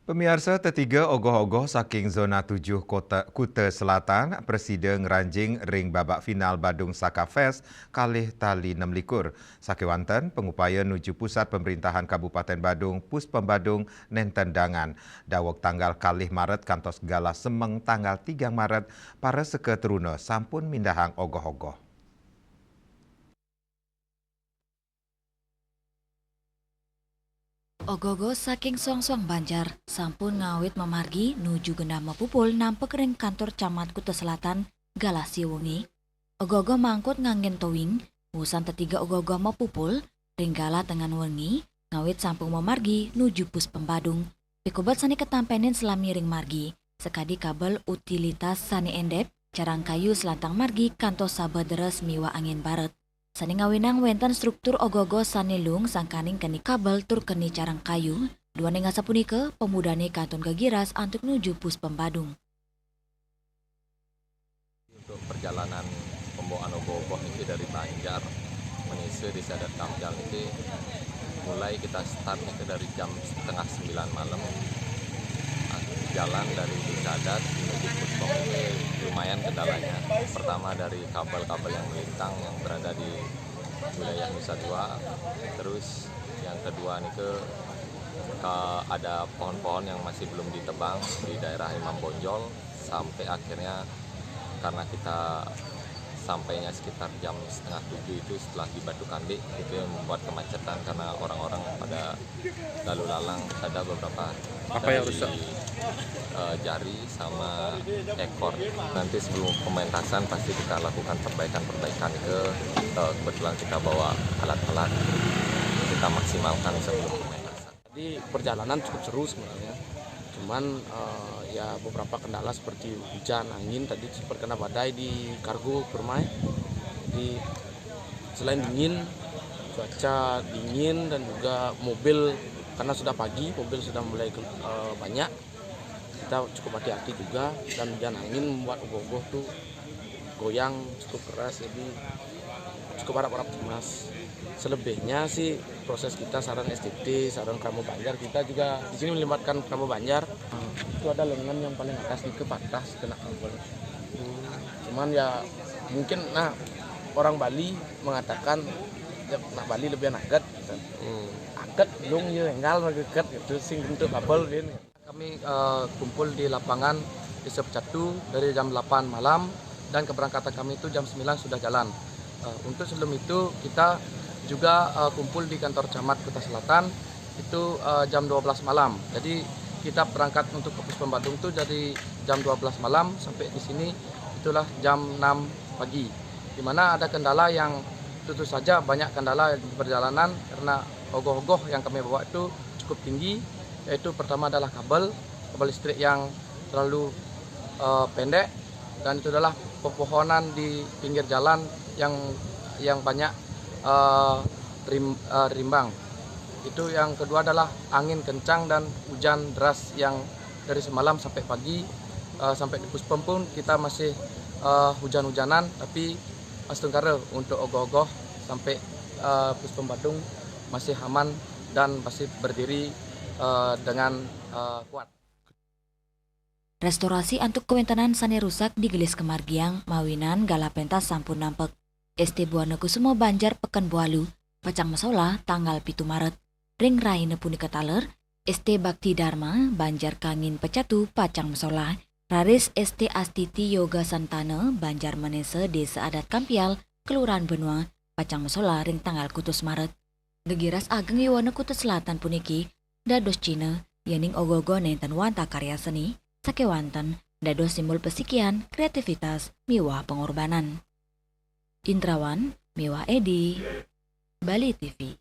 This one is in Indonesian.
Pemirsa tertiga ogoh-ogoh saking zona 7 Kuta Selatan, Presiden Ranjing ring babak final Badung Saka Fest kalih tali 6 likur. Sakewanten, pengupaya nuju pusat pemerintahan Kabupaten Badung, Puspem nenten dangan. Dawok tanggal kalih Maret kantos gala semeng tanggal 3 Maret, para seketeruna sampun mindahang ogoh-ogoh. Ogogo saking suang-suang Banjar, sampun ngawit memargi nuju genah mapupul nampek ring kantor camat Kuta Selatan, Galasi wengi. Ogogo mangkut nganggen towing, usan tetiga ogogo mapupul, ring gala tengan wengi, ngawit sampung memargi nuju Puspem Badung. Pikobat sani ketampenin selami ring margi, sekadi kabel utilitas sani endep, carang kayu selantang margi kantos sabederes miwa angin baret. Sani ngawinang wenten struktur ogogo sanilung sangkaning keni kabel tur keni carang kayu, dua nengasa punike pemudane kanton Gagiras antuk nuju Puspem Badung. Untuk perjalanan pembawaan ogoh-ogoh ini dari Banjar menuju di Sadat Kamjal ini mulai kita start itu dari jam setengah 9 malam. Jalan dari Sadat menuju Puspem ini lumayan kendalanya. Pertama dari kabel-kabel yang melintang yang berada di wilayah Nusa Dua. Terus yang kedua ini ada pohon-pohon yang masih belum ditebang di daerah Imam Bonjol, sampai akhirnya karena kita sampainya sekitar jam setengah 7 itu setelah di Batu Kande, itu yang membuat kemacetan karena orang-orang pada lalu lalang. Ada beberapa yang rusak? Jari sama ekor. Nanti sebelum pementasan pasti kita lakukan perbaikan kebetulan kita bawa alat-alat, kita maksimalkan sebelum pementasan. Jadi perjalanan cukup seru sebenarnya, cuman ya beberapa kendala seperti hujan, angin, tadi terkena badai di kargo Permai. Jadi selain dingin, cuaca dingin dan juga mobil karena sudah pagi, mobil sudah mulai banyak, kita cukup hati-hati juga, dan hujan angin membuat ogoh-ogoh tuh goyang cukup keras, jadi cukup harap-harap cemas. Selebihnya sih proses kita saran STT, saran Pramu Banjar, kita juga di sini melibatkan Pramu Banjar. Itu ada lengan yang paling atas di patah kena kabel. Cuman ya mungkin orang Bali mengatakan ya, Bali lebih nagat gitu. Agat belum ya enggal nagat gitu sing bentuk kabel ini. Kami kumpul di lapangan di Sepcatu dari jam 8 malam dan keberangkatan kami itu jam 9 sudah jalan. Untuk sebelum itu kita juga kumpul di kantor camat Kuta Selatan itu jam 12 malam. Jadi kita berangkat untuk ke Puspem Badung itu dari jam 12 malam sampai di sini itulah jam 6 pagi. Di mana ada kendala yang tentu saja banyak kendala di perjalanan karena ogoh-ogoh yang kami bawa itu cukup tinggi, yaitu pertama adalah kabel listrik yang terlalu pendek, dan itu adalah pepohonan di pinggir jalan yang banyak rimbang. Itu yang kedua adalah angin kencang dan hujan deras yang dari semalam sampai pagi, sampai di Puspem pun kita masih hujan-hujanan, tapi astungkara untuk ogoh-ogoh sampai Puspem Badung masih aman dan masih berdiri dengan kuat. Restorasi antuk kewentanan sane rusak digelis kemargiang mawinan gala pentas sampun nampek. ST Buana Kusumo Banjar Pekanbaru, Pacang Masola tanggal 7 Maret. Ring Raine punika taler, ST Bakti Dharma Banjar Kangin Pecatu Pacang Masola. Raris ST Astiti Yoga Santana Banjar Manese Desa Adat Kampial, Kelurahan Benua, Pacang Masola ring tanggal 7 Maret. Gegiras ageng Yuwana Kuta Selatan puniki dados Cina yening ogogo nenten wanta karya seni sakewanten dados simbol pesikian kreativitas miwa pengorbanan. Indrawan Miwa Edi, Bali TV.